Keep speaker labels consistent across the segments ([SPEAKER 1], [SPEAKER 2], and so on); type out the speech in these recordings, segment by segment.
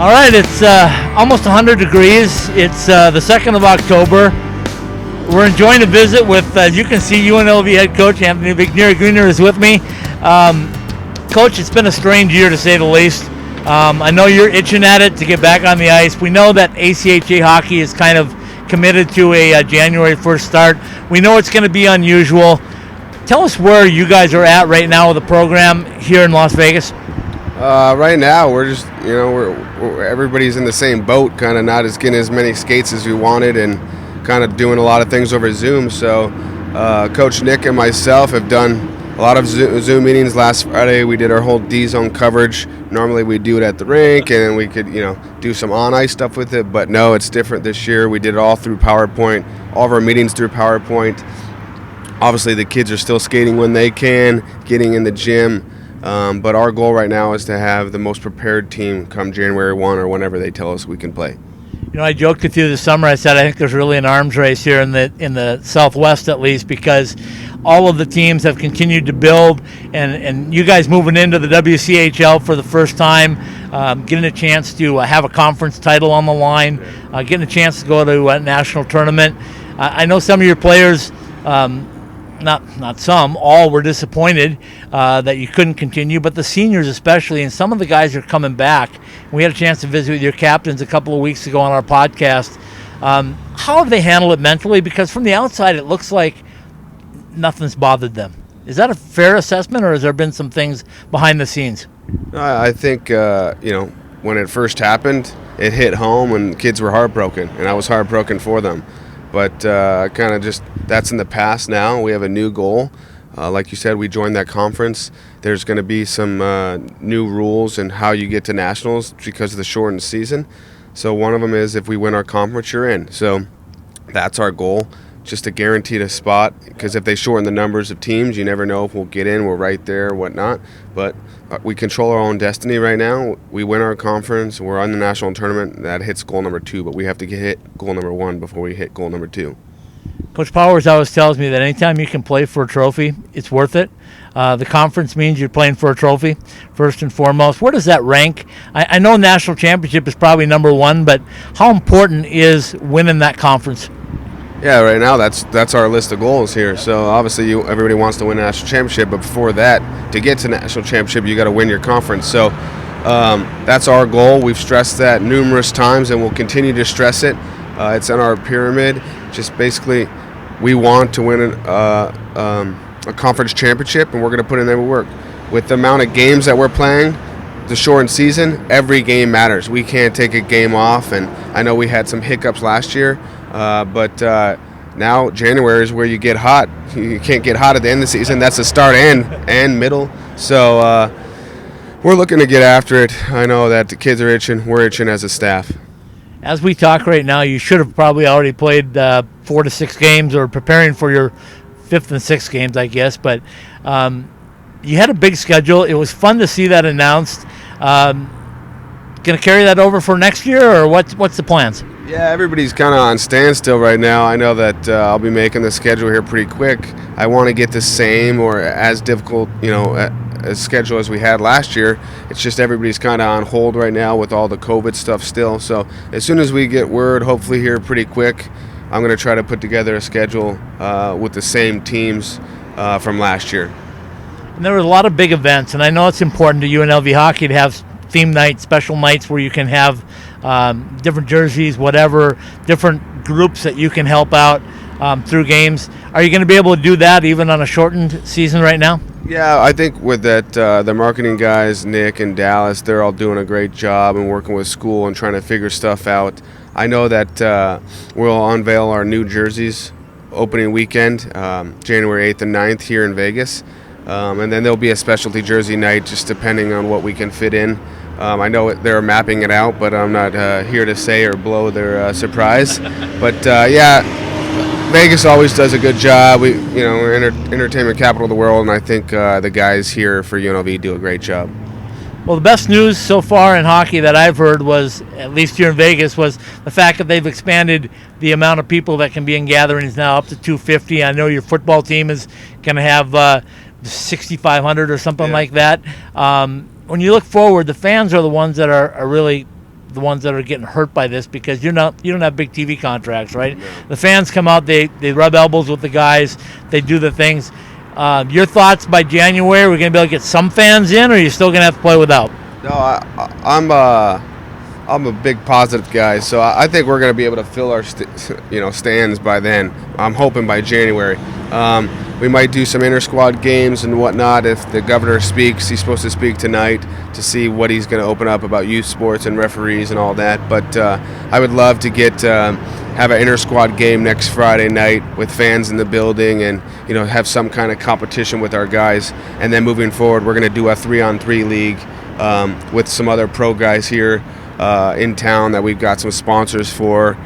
[SPEAKER 1] All right, it's almost 100 degrees. It's the 2nd of October. We're enjoying a visit with, as you can see, UNLV head coach Anthony Greener is with me. Coach, it's been a strange year to say the least. I know you're itching at it to get back on the ice. We know that ACHA hockey is kind of committed to a January 1st start. We know it's going to be unusual. Tell us where you guys are at right now with the program here in Las Vegas.
[SPEAKER 2] Right now, we're just, we're everybody's in the same boat, kind of not getting as many skates as we wanted and kind of doing a lot of things over Zoom. So Coach Nick and myself have done a lot of Zoom meetings. Last Friday, we did our whole D-zone coverage. Normally, we do it at the rink, and then we could, do some on-ice stuff with it. But no, it's different this year. We did it all through PowerPoint, all of our meetings through PowerPoint. Obviously, the kids are still skating when they can, getting in the gym. But our goal right now is to have the most prepared team come January 1 or whenever they tell us we can play.
[SPEAKER 1] I joked with you this summer. I said I think there's really an arms race here in the Southwest, at least, because all of the teams have continued to build, and you guys moving into the WCHL for the first time, getting a chance to have a conference title on the line, getting a chance to go to a national tournament. I know some of your players. Not some, all were disappointed that you couldn't continue, but the seniors especially, and some of the guys are coming back. We had a chance to visit with your captains a couple of weeks ago on our podcast. How have they handled it mentally? Because from the outside, it looks like nothing's bothered them. Is that a fair assessment, or has there been some things behind the scenes?
[SPEAKER 2] I think, when it first happened, it hit home and kids were heartbroken, and I was heartbroken for them. But kind of just that's in the past now. We have a new goal. Like you said, we joined that conference. There's going to be some new rules and how you get to nationals because of the shortened season. So one of them is if we win our conference, you're in. So that's our goal, just to guarantee a spot. Because if they shorten the numbers of teams, you never know if we'll get in. We're right there, whatnot. But we control our own destiny right now. We win our conference. We're on the national tournament. That hits goal number 2, but we have to hit goal number 1 before we hit goal number 2.
[SPEAKER 1] Coach Powers always tells me that anytime you can play for a trophy, it's worth it. The conference means you're playing for a trophy, first and foremost. Where does that rank? I know national championship is probably number 1, but how important is winning that conference?
[SPEAKER 2] Yeah, right now that's our list of goals here. So obviously everybody wants to win a national championship, but before that, to get to national championship, you got to win your conference. So that's our goal. We've stressed that numerous times, and we'll continue to stress it. It's in our pyramid. Just basically, we want to win a conference championship, and we're going to put in every work. With the amount of games that we're playing, the shortened season, every game matters. We can't take a game off, and I know we had some hiccups last year. But now January is where you get hot. You can't get hot at the end of the season. That's the start and middle. So we're looking to get after it. I know that the kids are itching. We're itching as a staff.
[SPEAKER 1] As we talk right now, you should have probably already played 4 to 6 games or preparing for your 5th and 6th games, I guess. But you had a big schedule. It was fun to see that announced. Going to carry that over for next year, or what's the plans?
[SPEAKER 2] Yeah, everybody's kind of on standstill right now. I know that I'll be making the schedule here pretty quick. I want to get the same or as difficult, a schedule as we had last year. It's just everybody's kind of on hold right now with all the COVID stuff still. So as soon as we get word, hopefully here pretty quick, I'm going to try to put together a schedule with the same teams from last year.
[SPEAKER 1] And there were a lot of big events, and I know it's important to UNLV hockey to have theme nights, special nights where you can have different jerseys, whatever, different groups that you can help out through games. Are you going to be able to do that even on a shortened season right now?
[SPEAKER 2] Yeah, I think with that, the marketing guys, Nick and Dallas, they're all doing a great job and working with school and trying to figure stuff out. I know that we'll unveil our new jerseys opening weekend, January 8th and 9th here in Vegas. And then there'll be a specialty jersey night just depending on what we can fit in. I know they're mapping it out, but I'm not here to say or blow their surprise. But yeah, Vegas always does a good job. We're entertainment capital of the world, and I think the guys here for UNLV do a great job.
[SPEAKER 1] Well, the best news so far in hockey that I've heard was, at least here in Vegas, was the fact that they've expanded the amount of people that can be in gatherings now up to 250. I know your football team is going to have 6,500 or something like that. When you look forward, the fans are the ones that are really the ones that are getting hurt by this, because you don't have big TV contracts, right? No. The fans come out, they rub elbows with the guys, they do the things. Your thoughts by January? We're going to be able to get some fans in, or are you still going to have to play without?
[SPEAKER 2] No, I'm a big positive guy, so I think we're going to be able to fill our stands by then. I'm hoping by January. We might do some inter-squad games and whatnot if the governor speaks. He's supposed to speak tonight to see what he's going to open up about youth sports and referees and all that. But I would love to have an inter-squad game next Friday night with fans in the building, and have some kind of competition with our guys. And then moving forward, we're going to do a 3-on-3 league with some other pro guys here in town that we've got some sponsors for,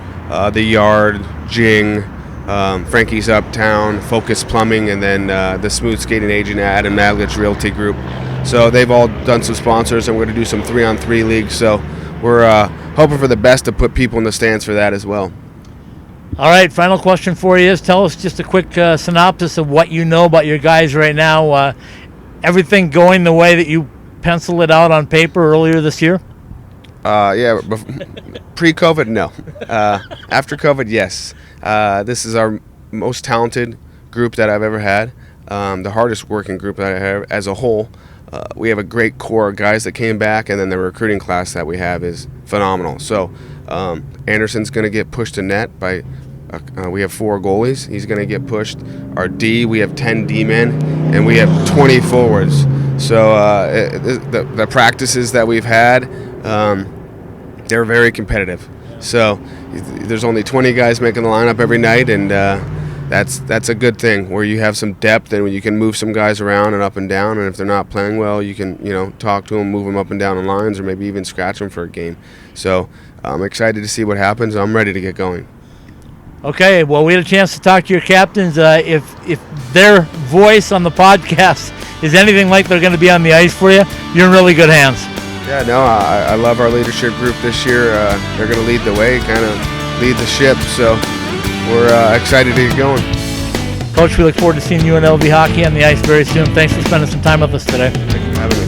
[SPEAKER 2] the Yard, Jing, Frankie's Uptown, Focus Plumbing, and then the Smooth Skating Agent Adam Maglich Realty Group. So they've all done some sponsors, and we're going to do some 3-on-3 leagues. So we're hoping for the best to put people in the stands for that as well.
[SPEAKER 1] All right, final question for you is, tell us just a quick synopsis of what you know about your guys right now. Everything going the way that you penciled it out on paper earlier this year?
[SPEAKER 2] Yeah, pre-COVID, no. After COVID, yes. This is our most talented group that I've ever had, the hardest working group that I have as a whole. We have a great core of guys that came back, and then the recruiting class that we have is phenomenal. So Anderson's going to get pushed to net by we have 4 goalies. He's going to get pushed. Our D, we have 10 D-men, and we have 20 forwards. So the practices that we've had, they're very competitive. So there's only 20 guys making the lineup every night, and that's a good thing, where you have some depth and you can move some guys around and up and down. And if they're not playing well, you can talk to them, move them up and down the lines, or maybe even scratch them for a game. So I'm excited to see what happens. I'm ready to get going. Okay, well, we had a chance to talk to your captains. If their voice on the podcast is anything like they're going to be on the ice for you, you're in really good hands. Yeah, no, I love our leadership group this year. They're going to lead the way, kind of lead the ship. So we're excited to get going. Coach, we look forward to seeing you in LV hockey on the ice very soon. Thanks for spending some time with us today. Thanks for having me.